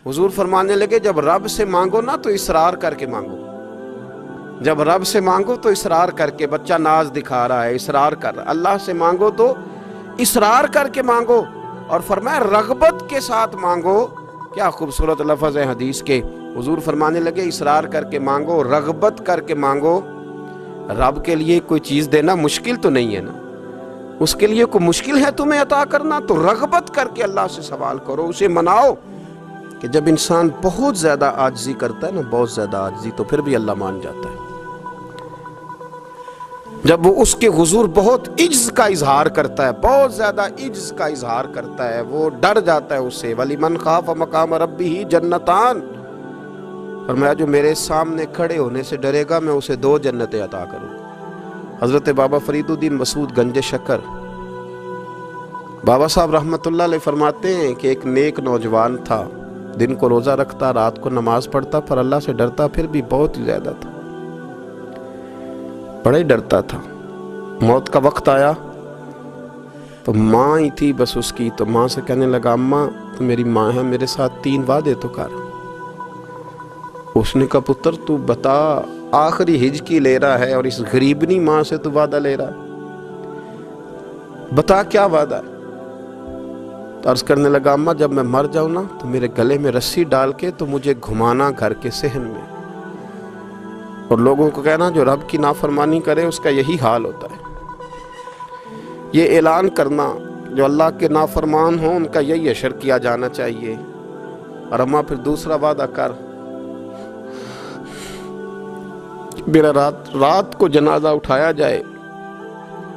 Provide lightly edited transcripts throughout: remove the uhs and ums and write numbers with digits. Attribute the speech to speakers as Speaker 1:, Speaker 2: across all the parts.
Speaker 1: حضور فرمانے لگے جب رب سے مانگو نا تو اصرار کر کے مانگو، جب رب سے مانگو تو اصرار کر کے، بچہ ناز دکھا رہا ہے اصرار کر رہا، اللہ سے مانگو تو اصرار کر کے مانگو، اور فرمایا رغبت کے ساتھ مانگو۔ کیا خوبصورت لفظ ہے حدیث کے۔ حضور فرمانے لگے اصرار کر کے مانگو، رغبت کر کے مانگو۔ رب کے لیے کوئی چیز دینا مشکل تو نہیں ہے نا، اس کے لیے کوئی مشکل ہے تمہیں عطا کرنا؟ تو رغبت کر کے اللہ سے سوال کرو، اسے مناؤ۔ کہ جب انسان بہت زیادہ عاجزی کرتا ہے نا، بہت زیادہ عاجزی، تو پھر بھی اللہ مان جاتا ہے۔ جب وہ اس کے حضور بہت عجز کا اظہار کرتا ہے، بہت زیادہ عجز کا اظہار کرتا ہے، وہ ڈر جاتا ہے اس سے۔ وَلِمَنْ خَافَ مَقَامَ رَبِّهِ جَنَّتَانِ، فرمایا جو میرے سامنے کھڑے ہونے سے ڈرے گا میں اسے 2 جنتیں عطا کروں گا۔ حضرت بابا فرید الدین مسعود گنج شکر بابا صاحب رحمۃ اللہ علیہ فرماتے ہیں کہ ایک نیک نوجوان تھا، دن کو روزہ رکھتا، رات کو نماز پڑھتا، پر اللہ سے ڈرتا پھر بھی بہت ہی زیادہ تھا، بڑا ہی ڈرتا تھا۔ موت کا وقت آیا تو ماں ہی تھی بس اس کی، تو ماں سے کہنے لگا اماں تو میری ماں ہے، میرے ساتھ 3 وعدے تو کر۔ اس نے کہا پتر تو بتا، آخری ہج کی لے رہا ہے اور اس غریبنی ماں سے تو وعدہ لے رہا ہے، بتا کیا وعدہ ہے؟ تو عرض کرنے لگا اماں جب میں مر جاؤں نا تو میرے گلے میں رسی ڈال کے تو مجھے گھمانا گھر کے صحن میں، اور لوگوں کو کہنا جو رب کی نافرمانی کرے اس کا یہی حال ہوتا ہے۔ یہ اعلان کرنا جو اللہ کے نافرمان ہوں ان کا یہی اشر کیا جانا چاہیے۔ اور اماں پھر دوسرا وعدہ کر، میرا رات کو جنازہ اٹھایا جائے،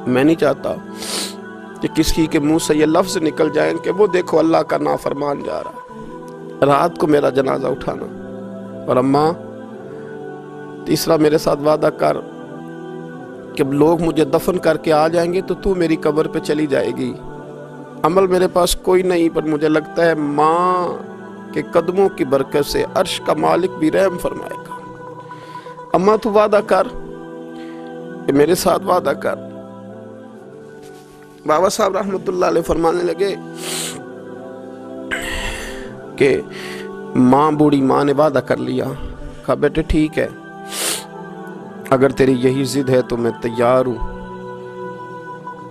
Speaker 1: میں نہیں چاہتا کہ کسی کے منہ سے یہ لفظ نکل جائیں کہ وہ دیکھو اللہ کا نافرمان جا رہا، رات کو میرا جنازہ اٹھانا۔ اور اماں تیسرا میرے ساتھ وعدہ کر کہ لوگ مجھے دفن کر کے آ جائیں گے تو میری قبر پہ چلی جائے گی، عمل میرے پاس کوئی نہیں، پر مجھے لگتا ہے ماں کے قدموں کی برکت سے عرش کا مالک بھی رحم فرمائے گا۔ اماں تو وعدہ کر کہ میرے ساتھ وعدہ کر۔ بابا صاحب رحمۃ اللہ علیہ فرمانے لگے کہ ماں بوڑھی ماں نے وعدہ کر لیا، کہا بیٹے ٹھیک ہے اگر تیری یہی ضد ہے تو میں تیار ہوں۔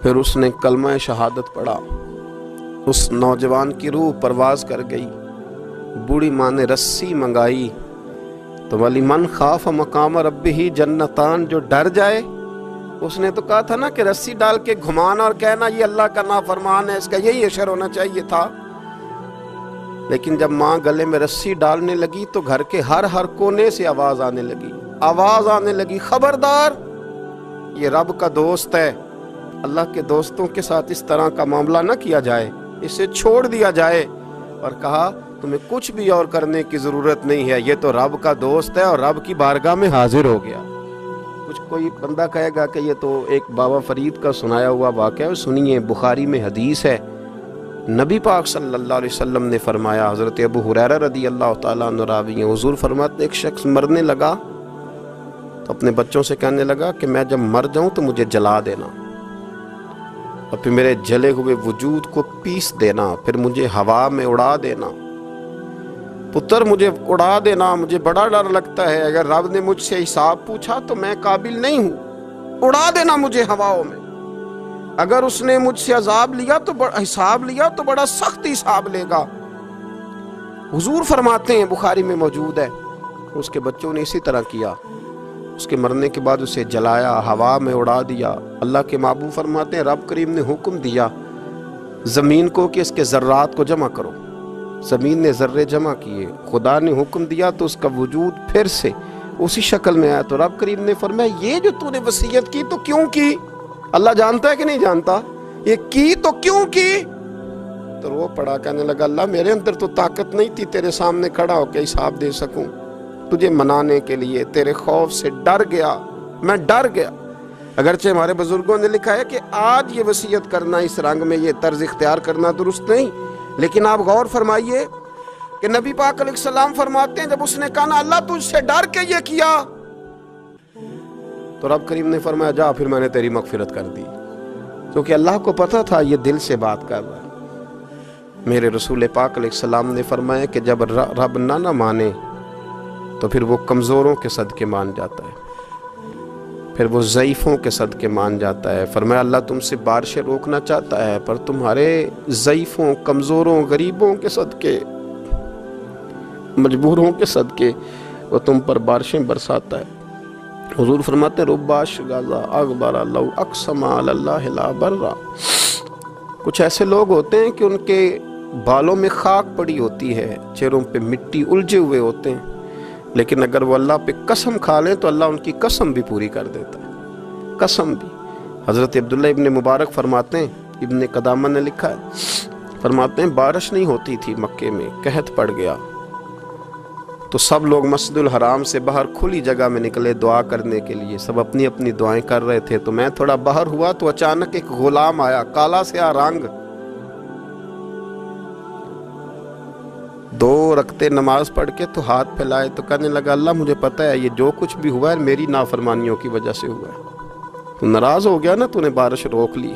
Speaker 1: پھر اس نے کلمہ شہادت پڑھا، اس نوجوان کی روح پرواز کر گئی، بوڑھی ماں نے رسی منگائی تو وَلِمَنْ خَافَ مَقَامَ رَبِّهِ جَنَّتَانِ، جو ڈر جائے، اس نے تو کہا تھا نا کہ رسی ڈال کے گھمانا اور کہنا یہ اللہ کا نافرمان ہے، اس کا یہی اشر ہونا چاہیے تھا۔ لیکن جب ماں گلے میں رسی ڈالنے لگی تو گھر کے ہر کونے سے آواز آنے لگی، خبردار یہ رب کا دوست ہے، اللہ کے دوستوں کے ساتھ اس طرح کا معاملہ نہ کیا جائے، اسے چھوڑ دیا جائے۔ اور کہا تمہیں کچھ بھی اور کرنے کی ضرورت نہیں ہے، یہ تو رب کا دوست ہے اور رب کی بارگاہ میں حاضر ہو گیا۔ کچھ کوئی بندہ کہے گا کہ یہ تو ایک بابا فرید کا سنایا ہوا واقعہ ہے، سنیے بخاری میں حدیث ہے، نبی پاک صلی اللہ علیہ وسلم نے فرمایا، حضرت ابو ہریرہ رضی اللہ تعالیٰ عنہ راوی ہیں، حضور فرماتے ایک شخص مرنے لگا تو اپنے بچوں سے کہنے لگا کہ میں جب مر جاؤں تو مجھے جلا دینا، اور پھر میرے جلے ہوئے وجود کو پیس دینا، پھر مجھے ہوا میں اڑا دینا، پتر مجھے اڑا دینا، مجھے بڑا ڈر لگتا ہے، اگر رب نے مجھ سے حساب پوچھا تو میں قابل نہیں ہوں، اڑا دینا مجھے ہواؤں میں، اگر اس نے مجھ سے عذاب لیا تو حساب لیا تو بڑا سخت حساب لے گا۔ حضور فرماتے ہیں بخاری میں موجود ہے، اس کے بچوں نے اسی طرح کیا، اس کے مرنے کے بعد اسے جلایا، ہوا میں اڑا دیا۔ اللہ کے محبوب فرماتے ہیں رب کریم نے حکم دیا زمین کو کہ اس کے ذرات کو جمع کرو، زمین نے ذرے جمع کیے، خدا نے حکم دیا تو اس کا وجود پھر سے اسی شکل میں آیا، تو رب کریم نے فرمایا یہ جو تو نے وصیت کی تو کیوں کی؟ اللہ جانتا ہے کہ نہیں جانتا؟ یہ کی تو کیوں کی؟ تو وہ پڑا کہنے لگا اللہ میرے اندر تو طاقت نہیں تھی تیرے سامنے کھڑا ہو کے حساب دے سکوں، تجھے منانے کے لیے تیرے خوف سے ڈر گیا، میں ڈر گیا۔ اگرچہ ہمارے بزرگوں نے لکھا ہے کہ آج یہ وصیت کرنا، اس رنگ میں یہ طرز اختیار کرنا درست نہیں، لیکن آپ غور فرمائیے کہ نبی پاک علیہ السلام فرماتے ہیں جب اس نے کہا نا اللہ تجھ سے ڈر کے یہ کیا، تو رب کریم نے فرمایا جا پھر میں نے تیری مغفرت کر دی، کیونکہ اللہ کو پتا تھا یہ دل سے بات کر رہا ہے۔ میرے رسول پاک علیہ السلام نے فرمایا کہ جب رب نہ مانے تو پھر وہ کمزوروں کے صدقے مان جاتا ہے، پھر وہ ضعیفوں کے صدقے مان جاتا ہے۔ فرمایا اللہ تم سے بارشیں روکنا چاہتا ہے، پر تمہارے ضعیفوں، کمزوروں، غریبوں کے صدقے، مجبوروں کے صدقے وہ تم پر بارشیں برساتا ہے۔ حضور فرماتے ہیں رب اشغاذا اغبر لو اقسم علی اللہ لا برا۔ کچھ ایسے لوگ ہوتے ہیں کہ ان کے بالوں میں خاک پڑی ہوتی ہے، چہروں پہ مٹی الجھے ہوئے ہوتے ہیں، لیکن اگر وہ اللہ پہ قسم کھا لیں تو اللہ ان کی قسم بھی پوری کر دیتا ہے، قسم بھی۔ حضرت عبداللہ ابن مبارک فرماتے ہیں، ابن قدامہ نے لکھا ہے، فرماتے ہیں بارش نہیں ہوتی تھی مکے میں، قحط پڑ گیا تو سب لوگ مسجد الحرام سے باہر کھلی جگہ میں نکلے دعا کرنے کے لیے، سب اپنی اپنی دعائیں کر رہے تھے۔ تو میں تھوڑا باہر ہوا تو اچانک ایک غلام آیا، کالا سیاہ رنگ، 2 رکعتیں نماز پڑھ کے تو ہاتھ پھیلائے تو کہنے لگا اللہ مجھے پتہ ہے یہ جو کچھ بھی ہوا ہے میری نافرمانیوں کی وجہ سے ہوا ہے۔ تو ناراض ہو گیا نا، تو نے بارش روک لی،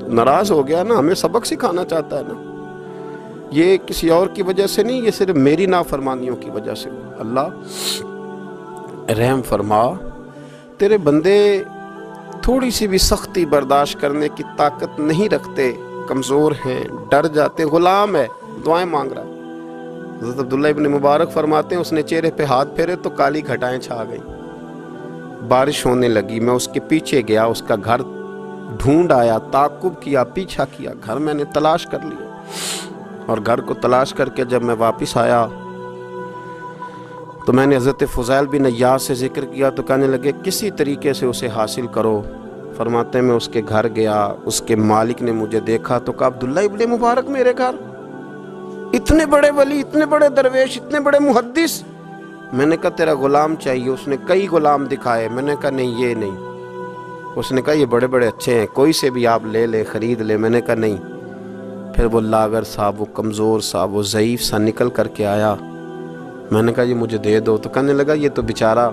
Speaker 1: ناراض ہو گیا نا، ہمیں سبق سکھانا چاہتا ہے نا، یہ کسی اور کی وجہ سے نہیں، یہ صرف میری نافرمانیوں کی وجہ سے ہوا۔ اللہ رحم فرما، تیرے بندے تھوڑی سی بھی سختی برداشت کرنے کی طاقت نہیں رکھتے، کمزور ہیں، ڈر جاتے، غلام ہے، دعائیں مانگ رہا۔ حضرت عبداللہ ابن مبارک فرماتے ہیں اس نے چہرے پہ ہاتھ پھیرے تو کالی گھٹائیں چھا گئیں، بارش ہونے لگی، میں اس کے پیچھے گیا، اس کا گھر ڈھونڈ آیا، تعقب کیا، پیچھا کیا، گھر میں نے تلاش کر لیا، اور گھر کو تلاش کر کے جب میں واپس آیا تو میں نے حضرت فضیل بن عیاض سے ذکر کیا تو کہنے لگے کسی طریقے سے اسے حاصل کرو۔ فرماتے ہیں میں اس کے گھر گیا، اس کے مالک نے مجھے دیکھا تو کہا عبداللہ ابن مبارک میرے گھر، اتنے بڑے ولی، اتنے بڑے درویش، اتنے بڑے محدث۔ میں نے کہا تیرا غلام چاہیے، اس نے کئی غلام دکھائے، میں نے کہا نہیں یہ نہیں، اس نے کہا یہ بڑے بڑے اچھے ہیں، کوئی سے بھی آپ لے لے، خرید لے، میں نے کہا نہیں۔ پھر وہ لاغر صاحب، وہ کمزور صاحب، وہ ضعیف سا نکل کر کے آیا، میں نے کہا یہ مجھے دے دو، تو کہنے لگا یہ تو بیچارہ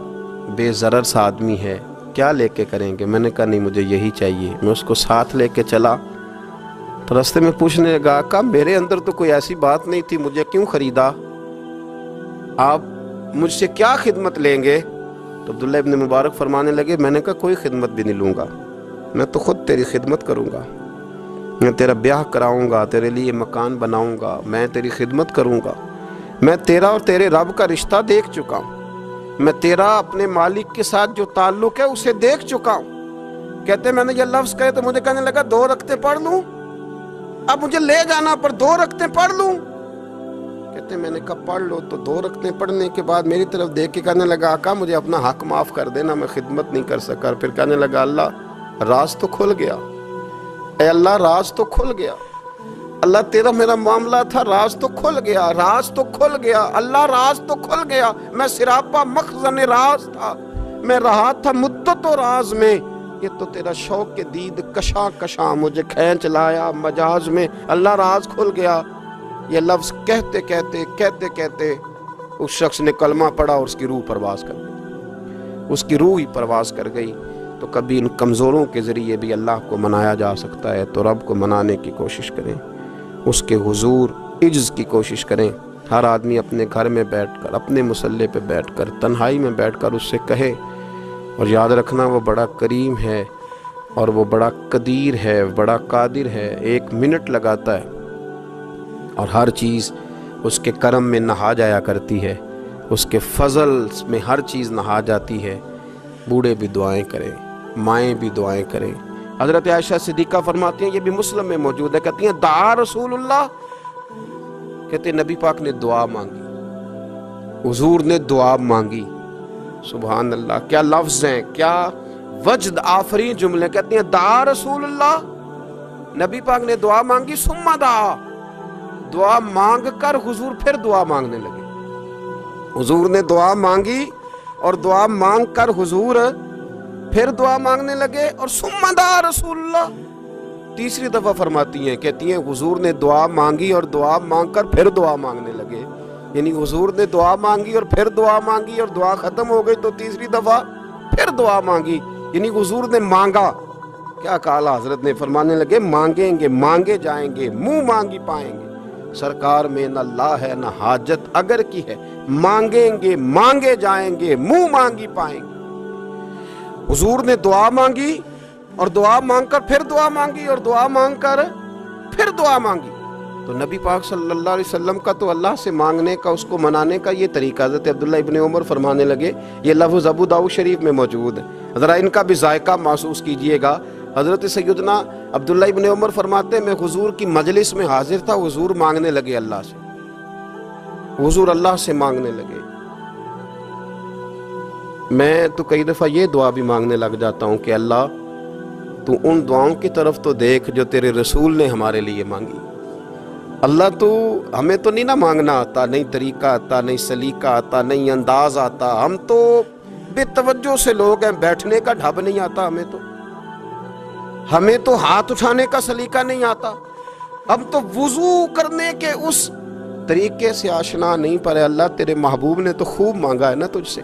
Speaker 1: بے ضرر سا آدمی ہے، کیا لے کے کریں گے؟ میں نے کہا نہیں مجھے یہی چاہیے۔ میں اس کو ساتھ لے کے چلا تو راستے میں پوچھنے لگا کہ میرے اندر تو کوئی ایسی بات نہیں تھی، مجھے کیوں خریدا؟ آپ مجھ سے کیا خدمت لیں گے؟ تو عبداللہ ابن مبارک فرمانے لگے میں نے کہا کوئی خدمت بھی نہیں لوں گا، میں تو خود تیری خدمت کروں گا، میں تیرا بیاہ کراؤں گا، تیرے لیے مکان بناؤں گا، میں تیری خدمت کروں گا، میں تیرا اور تیرے رب کا رشتہ دیکھ چکا ہوں، میں تیرا اپنے مالک کے ساتھ جو تعلق ہے اسے دیکھ چکا ہوں۔ کہتے میں نے یہ لفظ کہے تو مجھے کہنے لگا 2 رکعتیں پڑھ لوں، اب مجھے لے جانا پر 2 رکعتیں پڑھ لوں۔ کہتے میں نے کہا پڑھ لو، تو 2 رکعتیں پڑھنے کے بعد میری طرف دیکھ کے کہنے لگا آقا مجھے اپنا حق معاف کر دینا، میں خدمت نہیں کر سکا۔ پھر کہنے لگا اللہ راز تو کھل گیا، اے اللہ راز تو کھل گیا، اللہ تیرا میرا معاملہ تھا، راز تو کھل گیا، راز تو کھل گیا، اللہ راز تو کھل گیا، میں سراپا مخزن راز تھا، میں رہا تھا مدت و راز میں، یہ تو تیرا شوق کے دید کشاں کشاں مجھے کھینچ لایا مجاز میں، اللہ راز کھل گیا۔ یہ لفظ کہتے کہتے کہتے کہتے اس شخص نے کلمہ پڑھا اور اس کی روح پرواز کر گئی، اس کی روح ہی پرواز کر گئی۔ تو کبھی ان کمزوروں کے ذریعے بھی اللہ کو منایا جا سکتا ہے، تو رب کو منانے کی کوشش کریں، اس کے حضور عجز کی کوشش کریں۔ ہر آدمی اپنے گھر میں بیٹھ کر، اپنے مصلے پہ بیٹھ کر، تنہائی میں بیٹھ کر اس سے کہے، اور یاد رکھنا وہ بڑا کریم ہے اور وہ بڑا قدیر ہے، بڑا قادر ہے، 1 منٹ لگاتا ہے اور ہر چیز اس کے کرم میں نہا جایا کرتی ہے، اس کے فضل میں ہر چیز نہا جاتی ہے۔ بوڑھے بھی دعائیں کریں، مائیں بھی دعائیں کریں۔ حضرت عائشہ صدیقہ فرماتی ہیں، یہ بھی مسلم میں موجود ہے، کہتی ہیں دعا رسول اللہ، کہتے ہیں نبی پاک نے دعا مانگی، حضور نے دعا مانگی۔ سبحان اللہ، کیا لفظ ہیں، کیا وجد آفرین جملے۔ کہتی ہیں دعا رسول اللہ، نبی پاک نے دعا مانگی، ثم دعا، دعا مانگ کر حضور پھر دعا مانگنے لگے۔ حضور نے دعا مانگی اور دعا مانگ کر حضور پھر دعا مانگنے لگے، اور ثم دعا رسول اللہ، تیسری دفعہ فرماتی ہیں، کہتی ہیں حضور نے دعا مانگی اور دعا مانگ کر پھر دعا مانگنے لگے، یعنی حضور نے دعا مانگی اور پھر دعا مانگی اور دعا ختم ہو گئی تو تیسری دفعہ پھر دعا مانگی، یعنی حضور نے مانگا۔ کیا کہا حضرت نے، فرمانے لگے مانگیں گے، مانگے جائیں گے، منہ مانگی پائیں گے۔ سرکار میں نہ لا ہے نہ حاجت اگر کی ہے، مانگیں گے مانگے جائیں گے، منہ مانگی پائیں گے۔ حضور نے دعا مانگی اور دعا مانگ کر پھر دعا مانگی اور دعا مانگ کر پھر دعا مانگی۔ تو نبی پاک صلی اللہ علیہ وسلم کا تو اللہ سے مانگنے کا، اس کو منانے کا یہ طریقہ، حضرت عبداللہ ابن عمر فرمانے لگے، یہ لفظ ابو داؤد شریف میں موجود ہے، ذرا ان کا بھی ذائقہ محسوس کیجئے گا۔ حضرت سیدنا عبداللہ ابن عمر فرماتے ہیں میں حضور کی مجلس میں حاضر تھا، حضور مانگنے لگے اللہ سے، حضور اللہ سے مانگنے لگے۔ میں تو کئی دفعہ یہ دعا بھی مانگنے لگ جاتا ہوں کہ اللہ تو ان دعاؤں کی طرف تو دیکھ جو تیرے رسول نے ہمارے لیے مانگی۔ اللہ تو ہمیں تو نہیں نہ مانگنا آتا، نہیں طریقہ آتا، نہیں سلیقہ آتا، نہیں انداز آتا، ہم تو بے توجہ سے لوگ ہیں، بیٹھنے کا ڈھب نہیں آتا ہمیں تو ہاتھ اٹھانے کا سلیقہ نہیں آتا، ہم تو وضو کرنے کے اس طریقے سے آشنا نہیں، پر اللہ تیرے محبوب نے تو خوب مانگا ہے نا تجھ سے،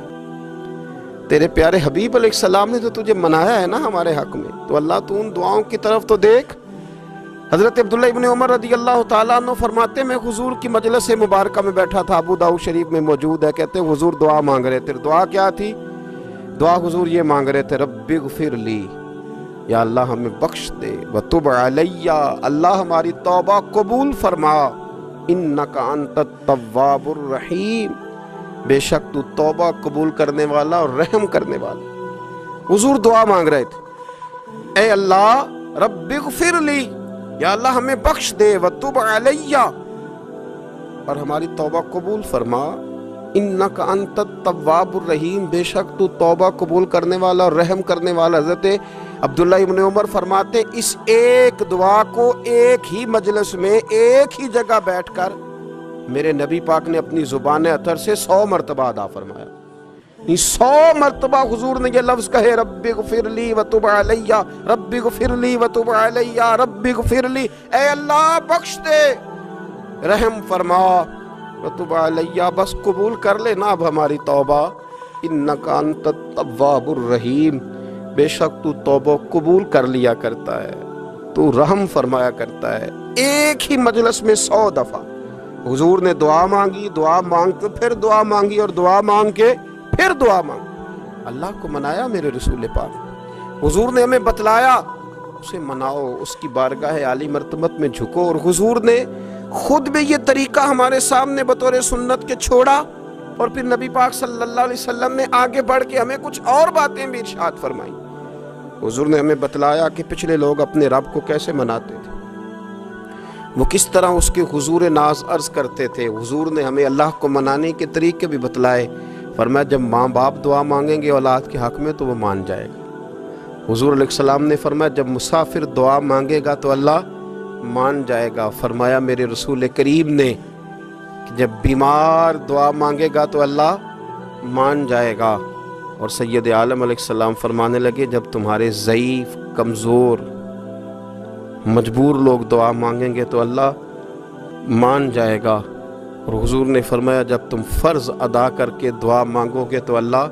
Speaker 1: تیرے پیارے حبیب علیہ السلام نے تو تجھے منایا ہے نا ہمارے حق میں، تو اللہ تو ان دعاؤں کی طرف تو دیکھ۔ حضرت عبداللہ ابن عمر رضی اللہ تعالیٰ عنہ فرماتے میں حضور کی مجلس مبارکہ میں بیٹھا تھا، ابو داؤد شریف میں موجود ہے، کہتے حضور دعا مانگ رہے تھے۔ دعا کیا تھی؟ دعا حضور یہ مانگ رہے تھے، رب اغفر لی، یا اللہ ہمیں بخش دے، وتب علی، اللہ ہماری توبہ قبول فرما، انک انت التواب الرحیم، بے شک تو توبہ قبول کرنے والا اور رحم کرنے والا۔ حضور دعا مانگ رہے تھے، اے اللہ رب اغفر لی، یا اللہ ہمیں بخش دے، وتب علی، اور ہماری توبہ قبول فرما، انک انت التواب الرحیم، بے شک تو توبہ قبول کرنے والا اور رحم کرنے والا۔ حضرت عبداللہ ابن عمر فرماتے اس ایک دعا کو ایک ہی مجلس میں ایک ہی جگہ بیٹھ کر میرے نبی پاک نے اپنی زبان اطہر سے 100 مرتبہ ادا فرمایا۔ 100 مرتبہ حضور نے یہ لفظ کہے، رب اغفر لی وتب علی، رب اغفر لی وتب علی، رب اغفر لی، اے اللہ بخش دے، رحم فرما، وتب علی، بس قبول کر لے نا اب ہماری توبہ، انک انت التواب الرحیم، بے شک تو توبہ قبول کر لیا کرتا ہے، تو رحم فرمایا کرتا ہے۔ ایک ہی مجلس میں 100 دفعہ حضور نے دعا مانگی، دعا مانگ کے پھر دعا مانگی، اور دعا مانگ کے پھر دعا مانگی۔ اللہ کو منایا میرے رسول پاک، حضور نے ہمیں بتلایا، اسے مناؤ، اس کی بارگاہ عالی مرتبت میں جھکو، اور حضور نے خود بھی یہ طریقہ ہمارے سامنے بطور سنت کے چھوڑا، اور پھر نبی پاک صلی اللہ علیہ وسلم نے آگے بڑھ کے ہمیں کچھ اور باتیں بھی ارشاد فرمائیں۔ حضور نے ہمیں بتلایا کہ پچھلے لوگ اپنے رب کو کیسے مناتے تھے، وہ کس طرح اس کے حضور ناز عرض کرتے تھے۔ حضور نے ہمیں اللہ کو منانے کے طریقے بھی بتلائے، فرمایا جب ماں باپ دعا مانگیں گے اولاد کے حق میں تو وہ مان جائے گا۔ حضور علیہ السلام نے فرمایا جب مسافر دعا مانگے گا تو اللہ مان جائے گا۔ فرمایا میرے رسول کریم نے کہ جب بیمار دعا مانگے گا تو اللہ مان جائے گا۔ اور سید عالم علیہ السلام فرمانے لگے جب تمہارے ضعیف، کمزور، مجبور لوگ دعا مانگیں گے تو اللہ مان جائے گا۔ اور حضور نے فرمایا جب تم فرض ادا کر کے دعا مانگو گے تو اللہ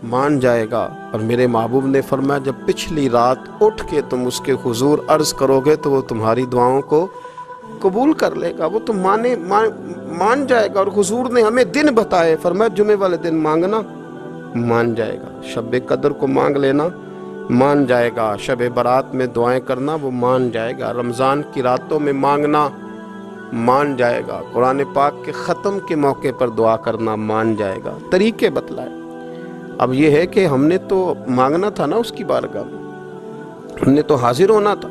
Speaker 1: مان جائے گا۔ اور میرے محبوب نے فرمایا جب پچھلی رات اٹھ کے تم اس کے حضور عرض کرو گے تو وہ تمہاری دعاؤں کو قبول کر لے گا، وہ تم مان جائے گا۔ اور حضور نے ہمیں دن بتائے، فرمایا جمعے والے دن مانگنا مان جائے گا، شب قدر کو مانگ لینا مان جائے گا، شب برات میں دعائیں کرنا وہ مان جائے گا، رمضان کی راتوں میں مانگنا مان جائے گا، قرآن پاک کے ختم کے موقع پر دعا کرنا مان جائے گا۔ طریقے بتلائے۔ اب یہ ہے کہ ہم نے تو مانگنا تھا نا اس کی بارگاہ میں، ہم نے تو حاضر ہونا تھا،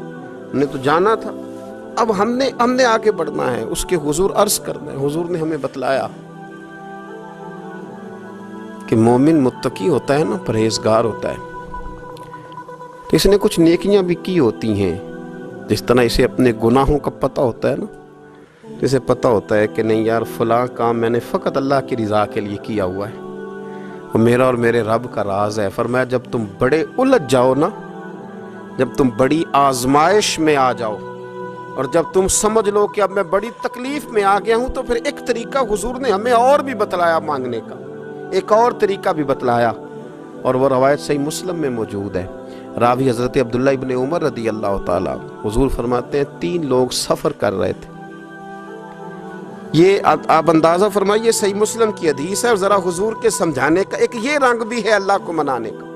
Speaker 1: ہم نے تو جانا تھا، اب ہم نے آگے بڑھنا ہے، اس کے حضور عرض کرنا ہے۔ حضور نے ہمیں بتلایا کہ مومن متقی ہوتا ہے نا، پرہیزگار ہوتا ہے، تو اس نے کچھ نیکیاں بھی کی ہوتی ہیں، جس طرح اسے اپنے گناہوں کا پتہ ہوتا ہے نا، تو اسے پتہ ہوتا ہے کہ نہیں یار فلاں کام میں نے فقط اللہ کی رضا کے لیے کیا ہوا ہے، وہ میرا اور میرے رب کا راز ہے۔ فرمایا جب تم بڑے الجھ جاؤ نا، جب تم بڑی آزمائش میں آ جاؤ، اور جب تم سمجھ لو کہ اب میں بڑی تکلیف میں آ گیا ہوں، تو پھر ایک طریقہ حضور نے ہمیں اور بھی بتلایا مانگنے کا، ایک اور طریقہ بھی بتلایا، اور وہ روایت صحیح مسلم میں موجود ہے۔ راوی حضرت عبداللہ ابن عمر رضی اللہ تعالیٰ، حضور فرماتے ہیں 3 لوگ سفر کر رہے تھے، یہ آپ اندازہ فرمائیے، صحیح مسلم کی حدیث ہے، اور ذرا حضور کے سمجھانے کا ایک یہ رنگ بھی ہے اللہ کو منانے کا،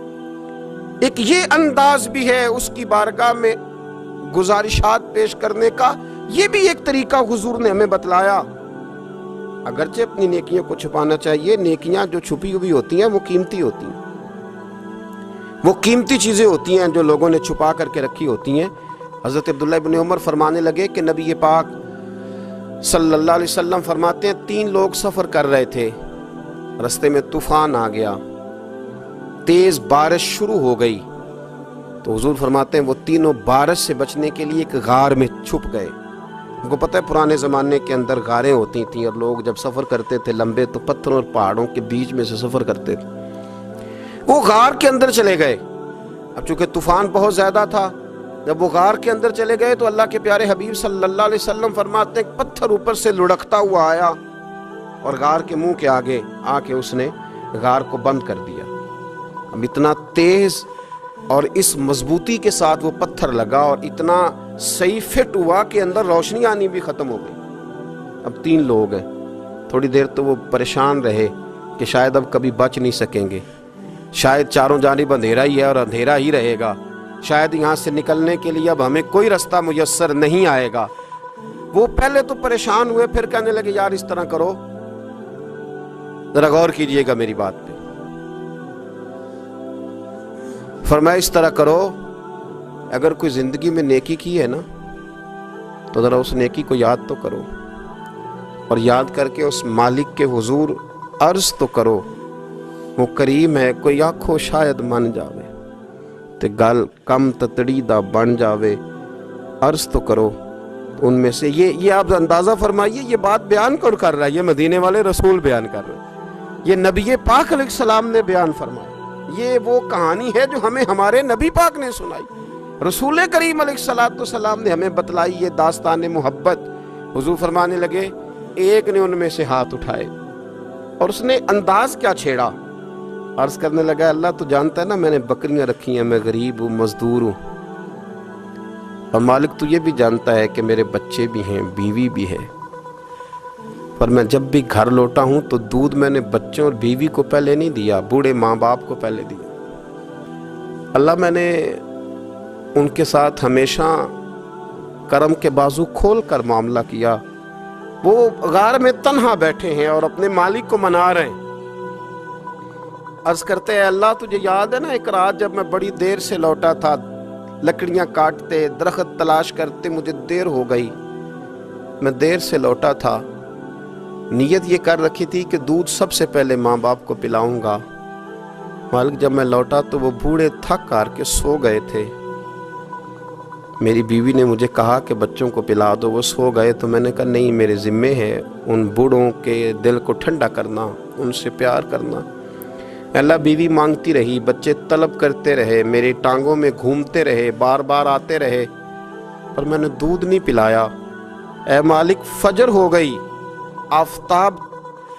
Speaker 1: ایک یہ انداز بھی ہے اس کی بارگاہ میں گزارشات پیش کرنے کا، یہ بھی ایک طریقہ حضور نے ہمیں بتلایا۔ اگرچہ اپنی نیکیوں کو چھپانا چاہیے، نیکیاں جو چھپی ہوئی ہوتی ہیں وہ قیمتی ہوتی ہیں، وہ قیمتی چیزیں ہوتی ہیں جو لوگوں نے چھپا کر کے رکھی ہوتی ہیں۔ حضرت عبداللہ ابن عمر فرمانے لگے کہ نبی پاک صلی اللہ علیہ وسلم فرماتے ہیں 3 لوگ سفر کر رہے تھے، رستے میں طوفان آ گیا، تیز بارش شروع ہو گئی، تو حضور فرماتے ہیں وہ تینوں بارش سے بچنے کے لیے ایک غار میں چھپ گئے۔ ان کو پتہ ہے پرانے زمانے کے اندر غاریں ہوتی تھیں، اور لوگ جب سفر کرتے تھے لمبے تو پتھروں اور پہاڑوں کے بیچ میں سے سفر کرتے تھے۔ وہ غار کے اندر چلے گئے۔ اب چونکہ طوفان بہت زیادہ تھا، جب وہ غار کے اندر چلے گئے تو اللہ کے پیارے حبیب صلی اللہ علیہ وسلم فرماتے ہیں پتھر اوپر سے لڑکتا ہوا آیا اور غار کے منہ کے آگے آ کے اس نے غار کو بند کر دیا۔ اب اتنا تیز اور اس مضبوطی کے ساتھ وہ پتھر لگا اور اتنا صحیح فٹ ہوا کہ اندر روشنی آنی بھی ختم ہو گئی۔ اب 3 لوگ ہیں، تھوڑی دیر تو وہ پریشان رہے کہ شاید اب کبھی بچ نہیں سکیں گے، شاید چاروں جانب اندھیرا ہی ہے اور اندھیرا ہی رہے گا، شاید یہاں سے نکلنے کے لیے اب ہمیں کوئی رستہ میسر نہیں آئے گا۔ وہ پہلے تو پریشان ہوئے، پھر کہنے لگے یار اس طرح کرو، ذرا غور کیجئے گا میری بات پہ۔ فرمایا اس طرح کرو، اگر کوئی زندگی میں نیکی کی ہے نا تو ذرا اس نیکی کو یاد تو کرو، اور یاد کر کے اس مالک کے حضور عرض تو کرو، وہ کریم ہے، کوئی آنکھو شاید من جاوے تے گل کم تتڑی دا بن جاوے، عرض تو کرو۔ ان میں سے یہ آپ اندازہ فرمائیے، یہ بات بیان کون کر رہا ہے؟ یہ مدینے والے رسول بیان کر رہے ہیں، یہ نبی پاک علیہ السلام نے بیان فرمایا۔ یہ وہ کہانی ہے جو ہمیں ہمارے نبی پاک نے سنائی، رسول کریم علیہ السلام نے ہمیں بتلائی، یہ داستان محبت۔ حضور فرمانے لگے ایک نے ان میں سے ہاتھ اٹھائے اور اس نے انداز کیا چھیڑا، عرض کرنے لگا اللہ تو جانتا ہے نا میں نے بکریاں رکھی ہیں، میں غریب ہوں، مزدور ہوں، اور مالک تو یہ بھی جانتا ہے کہ میرے بچے بھی ہیں، بیوی بھی ہے، پر میں جب بھی گھر لوٹا ہوں تو دودھ میں نے بچوں اور بیوی کو پہلے نہیں دیا، بوڑھے ماں باپ کو پہلے دیا۔ اللہ میں نے ان کے ساتھ ہمیشہ کرم کے بازو کھول کر معاملہ کیا۔ وہ غار میں تنہا بیٹھے ہیں اور اپنے مالک کو منا رہے ہیں، عرض کرتے ہیں اللہ تجھے یاد ہے نا ایک رات جب میں بڑی دیر سے لوٹا تھا، لکڑیاں کاٹتے، درخت تلاش کرتے، مجھے دیر ہو گئی، میں دیر سے لوٹا تھا، نیت یہ کر رکھی تھی کہ دودھ سب سے پہلے ماں باپ کو پلاؤں گا، مالک جب میں لوٹا تو وہ بوڑھے تھک کر کے سو گئے تھے، میری بیوی نے مجھے کہا کہ بچوں کو پلا دو، وہ سو گئے، تو میں نے کہا نہیں میرے ذمے ہے ان بوڑھوں کے دل کو ٹھنڈا کرنا، ان سے پیار کرنا۔ اللہ بیوی مانگتی رہی، بچے طلب کرتے رہے، میری ٹانگوں میں گھومتے رہے، بار بار آتے رہے، پر میں نے دودھ نہیں پلایا۔ اے مالک فجر ہو گئی، آفتاب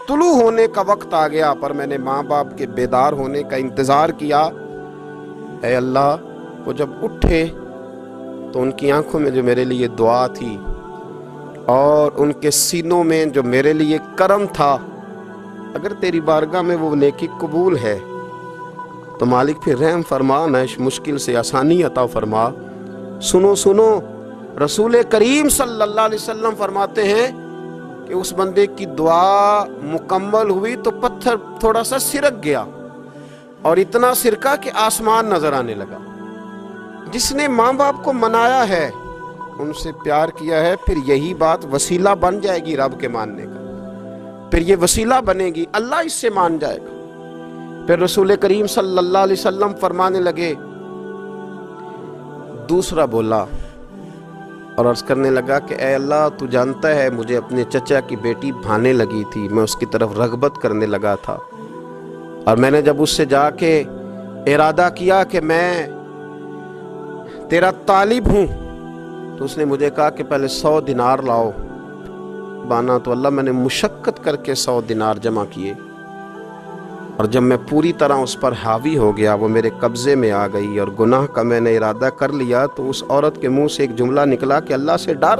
Speaker 1: طلوع ہونے کا وقت آ گیا، پر میں نے ماں باپ کے بیدار ہونے کا انتظار کیا۔ اے اللہ وہ جب اٹھے تو ان کی آنکھوں میں جو میرے لیے دعا تھی اور ان کے سینوں میں جو میرے لیے کرم تھا، اگر تیری بارگاہ میں وہ نیکی قبول ہے تو مالک پھر رحم فرما، نہ اس مشکل سے آسانی عطا فرما۔ سنو سنو، رسول کریم صلی اللہ علیہ وسلم فرماتے ہیں کہ اس بندے کی دعا مکمل ہوئی تو پتھر تھوڑا سا سرک گیا، اور اتنا سرکا کہ آسمان نظر آنے لگا۔ جس نے ماں باپ کو منایا ہے، ان سے پیار کیا ہے، پھر یہی بات وسیلہ بن جائے گی رب کے ماننے کا، پھر یہ وسیلہ بنے گی، اللہ اس سے مان جائے گا۔ پھر رسول کریم صلی اللہ علیہ وسلم فرمانے لگے، دوسرا بولا اور عرض کرنے لگا کہ اے اللہ تو جانتا ہے مجھے اپنے چچا کی بیٹی بھانے لگی تھی، میں اس کی طرف رغبت کرنے لگا تھا، اور میں نے جب اس سے جا کے ارادہ کیا کہ میں تیرا طالب ہوں، تو اس نے مجھے کہا کہ پہلے 100 دینار لاؤ بانا، تو اللہ میں نے مشقت کر کے 100 دینار جمع کیے، اور جب میں پوری طرح اس پر حاوی ہو گیا، وہ میرے قبضے میں آ گئی اور گناہ کا میں نے ارادہ کر لیا، تو اس عورت کے منہ سے ایک جملہ نکلا کہ اللہ سے ڈر،